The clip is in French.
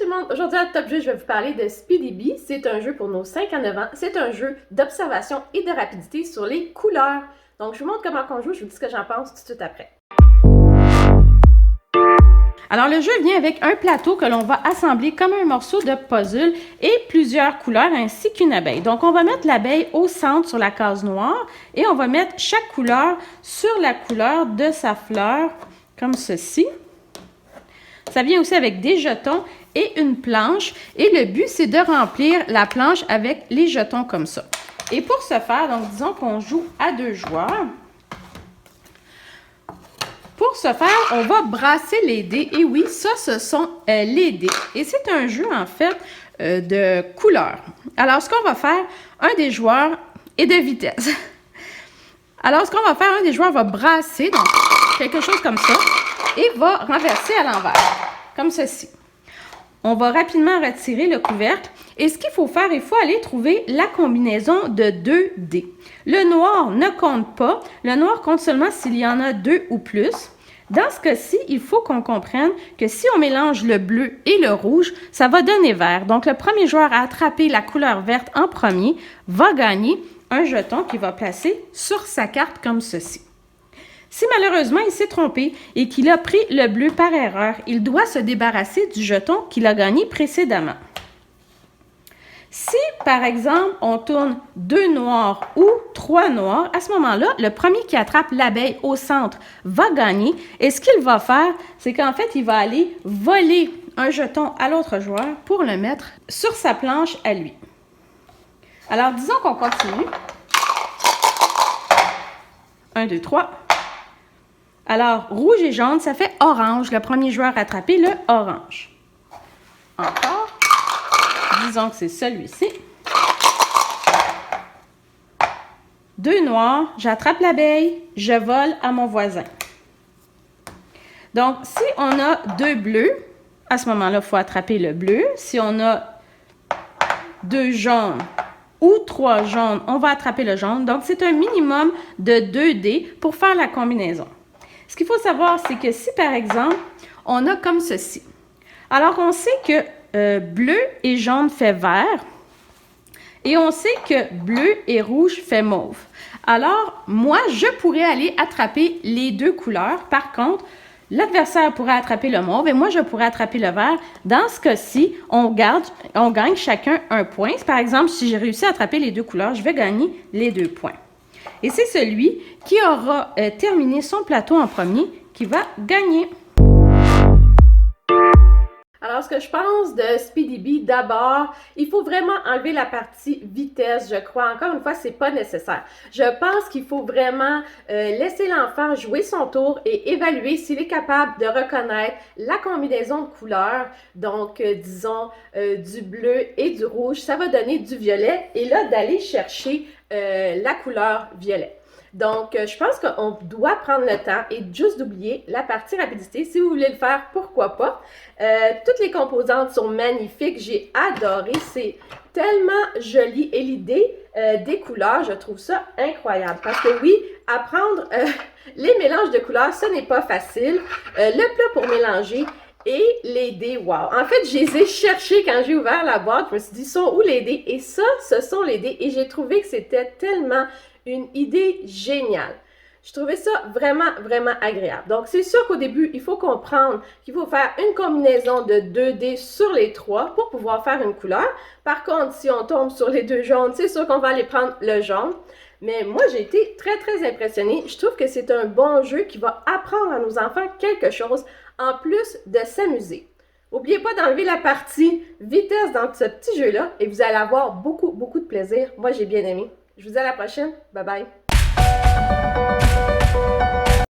tout le monde, aujourd'hui à Top Jeu, je vais vous parler de Speedy Bee. C'est un jeu pour nos 5 à 9 ans. C'est un jeu d'observation et de rapidité sur les couleurs. Donc je vous montre comment on joue, je vous dis ce que j'en pense tout de suite après. Alors le jeu vient avec un plateau que l'on va assembler comme un morceau de puzzle et plusieurs couleurs ainsi qu'une abeille. Donc on va mettre l'abeille au centre sur la case noire et on va mettre chaque couleur sur la couleur de sa fleur comme ceci. Ça vient aussi avec des jetons et une planche. Et le but, c'est de remplir la planche avec les jetons comme ça. Et pour ce faire, donc disons qu'on joue à 2 joueurs. Pour ce faire, on va brasser les dés. Et oui, ça, ce sont les dés. Et c'est un jeu, en fait, de couleurs. Alors, ce qu'on va faire, un des joueurs est de vitesse. Alors, ce qu'on va faire, un des joueurs va brasser, donc quelque chose comme ça, et va renverser à l'envers, comme ceci. On va rapidement retirer le couvercle. Et ce qu'il faut faire, il faut aller trouver la combinaison de 2 dés. Le noir ne compte pas. Le noir compte seulement s'il y en a 2 ou plus. Dans ce cas-ci, il faut qu'on comprenne que si on mélange le bleu et le rouge, ça va donner vert. Donc, le premier joueur à attraper la couleur verte en premier va gagner un jeton qu'il va placer sur sa carte comme ceci. Si malheureusement il s'est trompé et qu'il a pris le bleu par erreur, il doit se débarrasser du jeton qu'il a gagné précédemment. Si, par exemple, on tourne 2 noirs ou 3 noirs, à ce moment-là, le premier qui attrape l'abeille au centre va gagner. Et ce qu'il va faire, c'est qu'en fait, il va aller voler un jeton à l'autre joueur pour le mettre sur sa planche à lui. Alors, disons qu'on continue. 1, 2, 3. Alors, rouge et jaune, ça fait orange. Le premier joueur a attrapé le orange. Encore. Disons que c'est celui-ci. 2 noirs, j'attrape l'abeille, je vole à mon voisin. Donc, si on a 2 bleus, à ce moment-là, il faut attraper le bleu. Si on a 2 jaunes ou 3 jaunes, on va attraper le jaune. Donc, c'est un minimum de 2 dés pour faire la combinaison. Ce qu'il faut savoir, c'est que si, par exemple, on a comme ceci. Alors, on sait que bleu et jaune fait vert. Et on sait que bleu et rouge fait mauve. Alors, moi, je pourrais aller attraper les 2 couleurs. Par contre, l'adversaire pourrait attraper le mauve et moi, je pourrais attraper le vert. Dans ce cas-ci, on gagne chacun un point. Par exemple, si j'ai réussi à attraper les 2 couleurs, je vais gagner les 2 points. Et c'est celui qui aura terminé son plateau en premier qui va gagner. Alors, ce que je pense de Speedy Bee, d'abord, il faut vraiment enlever la partie vitesse, je crois. Encore une fois, c'est pas nécessaire. Je pense qu'il faut vraiment laisser l'enfant jouer son tour et évaluer s'il est capable de reconnaître la combinaison de couleurs. Donc, disons, du bleu et du rouge, ça va donner du violet. Et là, d'aller chercher la couleur violet. Donc, je pense qu'on doit prendre le temps et juste d'oublier la partie rapidité. Si vous voulez le faire, pourquoi pas. Toutes les composantes sont magnifiques. J'ai adoré. C'est tellement joli. Et l'idée des couleurs, je trouve ça incroyable. Parce que oui, apprendre les mélanges de couleurs, ce n'est pas facile. Le plat pour mélanger et les dés, wow! En fait, je les ai cherchés quand j'ai ouvert la boîte. Je me suis dit, sont où les dés? Et ça, ce sont les dés. Et j'ai trouvé que c'était tellement une idée géniale. Je trouvais ça vraiment, vraiment agréable. Donc, c'est sûr qu'au début, il faut comprendre qu'il faut faire une combinaison de 2 dés sur les 3 pour pouvoir faire une couleur. Par contre, si on tombe sur les 2 jaunes, c'est sûr qu'on va aller prendre le jaune. Mais moi, j'ai été très, très impressionnée. Je trouve que c'est un bon jeu qui va apprendre à nos enfants quelque chose en plus de s'amuser. N'oubliez pas d'enlever la partie vitesse dans ce petit jeu-là et vous allez avoir beaucoup, beaucoup de plaisir. Moi, j'ai bien aimé. Je vous dis à la prochaine. Bye bye.